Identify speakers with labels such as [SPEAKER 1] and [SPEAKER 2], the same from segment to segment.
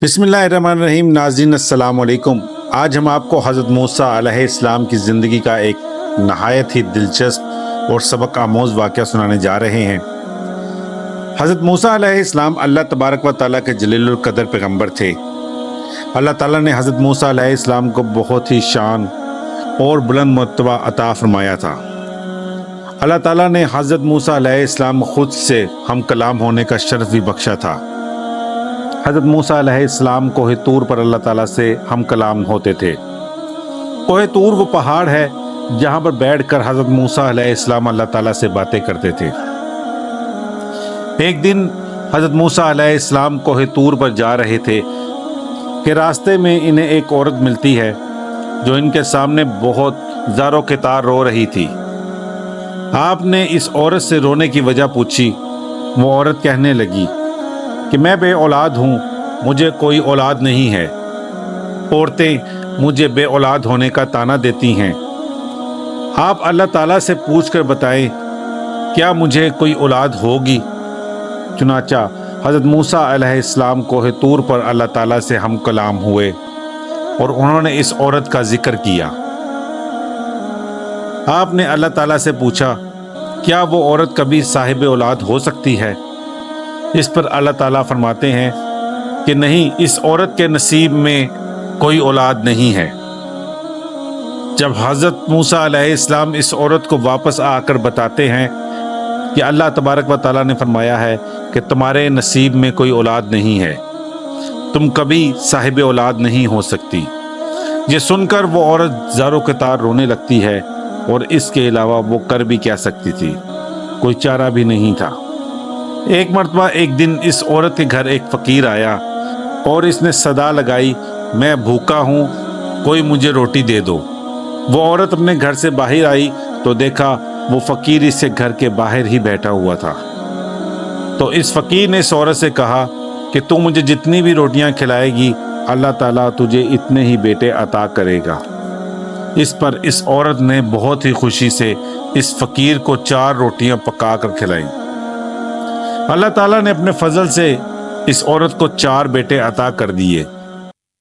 [SPEAKER 1] بسم اللہ الرحمن الرحیم۔ ناظرین السلام علیکم۔ آج ہم آپ کو حضرت موسیٰ علیہ السلام کی زندگی کا ایک نہایت ہی دلچسپ اور سبق آموز واقعہ سنانے جا رہے ہیں۔ حضرت موسیٰ علیہ السلام اللہ تبارک و تعالیٰ کے جلیل القدر پیغمبر تھے۔ اللہ تعالیٰ نے حضرت موسیٰ علیہ السلام کو بہت ہی شان اور بلند مرتبہ عطا فرمایا تھا۔ اللہ تعالیٰ نے حضرت موسیٰ علیہ السلام خود سے ہم کلام ہونے کا شرف بھی بخشا تھا۔ حضرت موسیٰ علیہ السلام کوہ طور پر اللہ تعالیٰ سے ہم کلام ہوتے تھے۔ کوہ طور وہ پہاڑ ہے جہاں پر بیٹھ کر حضرت موسیٰ علیہ السلام اللہ تعالیٰ سے باتیں کرتے تھے۔ ایک دن حضرت موسیٰ علیہ السلام کوہ طور پر جا رہے تھے کہ راستے میں انہیں ایک عورت ملتی ہے جو ان کے سامنے بہت زار و کتار رو رہی تھی۔ آپ نے اس عورت سے رونے کی وجہ پوچھی۔ وہ عورت کہنے لگی کہ میں بے اولاد ہوں، مجھے کوئی اولاد نہیں ہے۔ عورتیں مجھے بے اولاد ہونے کا طعنہ دیتی ہیں۔ آپ اللہ تعالیٰ سے پوچھ کر بتائیں کیا مجھے کوئی اولاد ہوگی؟ چنانچہ حضرت موسیٰ علیہ السلام کوہ طور پر اللہ تعالیٰ سے ہم کلام ہوئے اور انہوں نے اس عورت کا ذکر کیا۔ آپ نے اللہ تعالیٰ سے پوچھا کیا وہ عورت کبھی صاحب اولاد ہو سکتی ہے؟ اس پر اللہ تعالیٰ فرماتے ہیں کہ نہیں، اس عورت کے نصیب میں کوئی اولاد نہیں ہے۔ جب حضرت موسیٰ علیہ السلام اس عورت کو واپس آ کر بتاتے ہیں کہ اللہ تبارک و تعالیٰ نے فرمایا ہے کہ تمہارے نصیب میں کوئی اولاد نہیں ہے، تم کبھی صاحب اولاد نہیں ہو سکتی، یہ سن کر وہ عورت زار و کتار رونے لگتی ہے، اور اس کے علاوہ وہ کر بھی کیا سکتی تھی، کوئی چارہ بھی نہیں تھا۔ ایک مرتبہ ایک دن اس عورت کے گھر ایک فقیر آیا اور اس نے صدا لگائی، میں بھوکا ہوں، کوئی مجھے روٹی دے دو۔ وہ عورت اپنے گھر سے باہر آئی تو دیکھا وہ فقیر اس سے گھر کے باہر ہی بیٹھا ہوا تھا۔ تو اس فقیر نے اس عورت سے کہا کہ تو مجھے جتنی بھی روٹیاں کھلائے گی اللہ تعالیٰ تجھے اتنے ہی بیٹے عطا کرے گا۔ اس پر اس عورت نے بہت ہی خوشی سے اس فقیر کو 4 روٹیاں پکا کر کھلائیں۔ اللہ تعالیٰ نے اپنے فضل سے اس عورت کو 4 بیٹے عطا کر دیے۔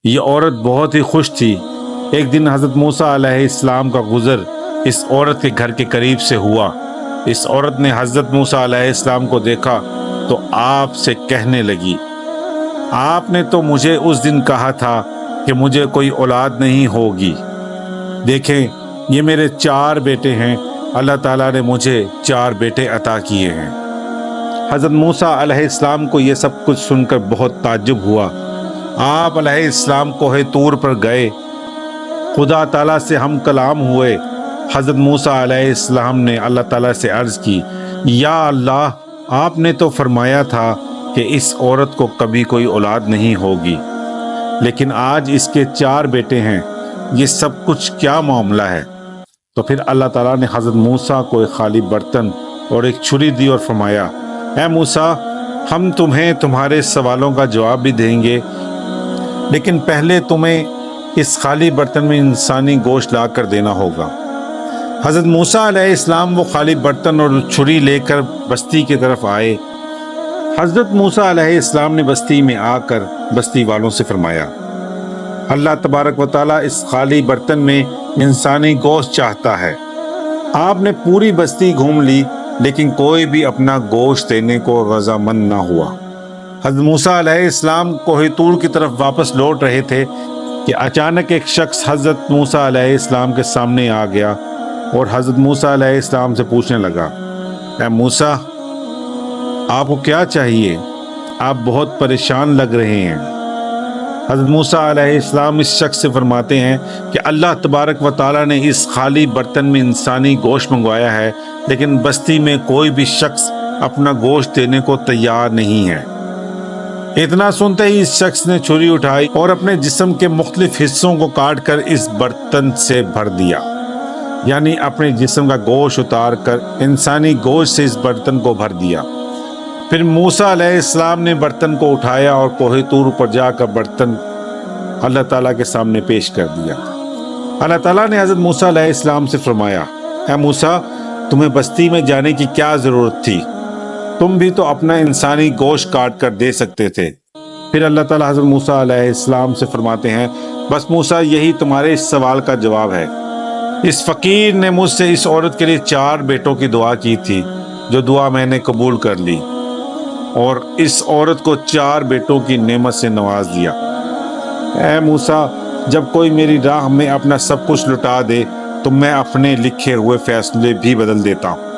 [SPEAKER 1] یہ عورت بہت ہی خوش تھی۔ ایک دن حضرت موسیٰ علیہ السلام کا گزر اس عورت کے گھر کے قریب سے ہوا۔ اس عورت نے حضرت موسیٰ علیہ السلام کو دیکھا تو آپ سے کہنے لگی، آپ نے تو مجھے اس دن کہا تھا کہ مجھے کوئی اولاد نہیں ہوگی، دیکھیں یہ میرے 4 بیٹے ہیں، اللہ تعالیٰ نے مجھے 4 بیٹے عطا کیے ہیں۔ حضرت موسیٰ علیہ السلام کو یہ سب کچھ سن کر بہت تعجب ہوا۔ آپ علیہ السلام کوہ طور پر گئے، خدا تعالیٰ سے ہم کلام ہوئے۔ حضرت موسیٰ علیہ السلام نے اللہ تعالیٰ سے عرض کی، یا اللہ، آپ نے تو فرمایا تھا کہ اس عورت کو کبھی کوئی اولاد نہیں ہوگی، لیکن آج اس کے 4 بیٹے ہیں، یہ سب کچھ کیا معاملہ ہے؟ تو پھر اللہ تعالیٰ نے حضرت موسیٰ کو ایک خالی برتن اور ایک چھری دی اور فرمایا، اے موسیٰ، ہم تمہیں تمہارے سوالوں کا جواب بھی دیں گے، لیکن پہلے تمہیں اس خالی برتن میں انسانی گوشت لا کر دینا ہوگا۔ حضرت موسیٰ علیہ السلام وہ خالی برتن اور چھری لے کر بستی کی طرف آئے۔ حضرت موسیٰ علیہ السلام نے بستی میں آ کر بستی والوں سے فرمایا، اللہ تبارک و تعالیٰ اس خالی برتن میں انسانی گوشت چاہتا ہے۔ آپ نے پوری بستی گھوم لی لیکن کوئی بھی اپنا گوشت دینے کو رضامند نہ ہوا۔ حضرت موسیٰ علیہ السلام کوہ طور کی طرف واپس لوٹ رہے تھے کہ اچانک ایک شخص حضرت موسیٰ علیہ السلام کے سامنے آ گیا اور حضرت موسیٰ علیہ السلام سے پوچھنے لگا، اے موسیٰ، آپ کو کیا چاہیے؟ آپ بہت پریشان لگ رہے ہیں۔ حضرت موسیٰ علیہ السلام اس شخص سے فرماتے ہیں کہ اللہ تبارک و تعالیٰ نے اس خالی برتن میں انسانی گوشت منگوایا ہے، لیکن بستی میں کوئی بھی شخص اپنا گوشت دینے کو تیار نہیں ہے۔ اتنا سنتے ہی اس شخص نے چھری اٹھائی اور اپنے جسم کے مختلف حصوں کو کاٹ کر اس برتن سے بھر دیا، یعنی اپنے جسم کا گوشت اتار کر انسانی گوشت سے اس برتن کو بھر دیا۔ پھر موسیٰ علیہ السلام نے برتن کو اٹھایا اور کوہ طور پر جا کر برتن اللہ تعالیٰ کے سامنے پیش کر دیا۔ اللہ تعالیٰ نے حضرت موسیٰ علیہ السلام سے فرمایا، اے موسیٰ، تمہیں بستی میں جانے کی کیا ضرورت تھی؟ تم بھی تو اپنا انسانی گوشت کاٹ کر دے سکتے تھے۔ پھر اللہ تعالیٰ حضرت موسیٰ علیہ السلام سے فرماتے ہیں بس موسیٰ یہی تمہارے اس سوال کا جواب ہے۔ اس فقیر نے مجھ سے اس عورت کے لیے 4 بیٹوں کی دعا کی تھی جو دعا میں نے قبول کر لی اور اس عورت کو 4 بیٹوں کی نعمت سے نواز دیا۔ اے موسیٰ جب کوئی میری راہ میں اپنا سب کچھ لٹا دے تو میں اپنے لکھے ہوئے فیصلے بھی بدل دیتا ہوں۔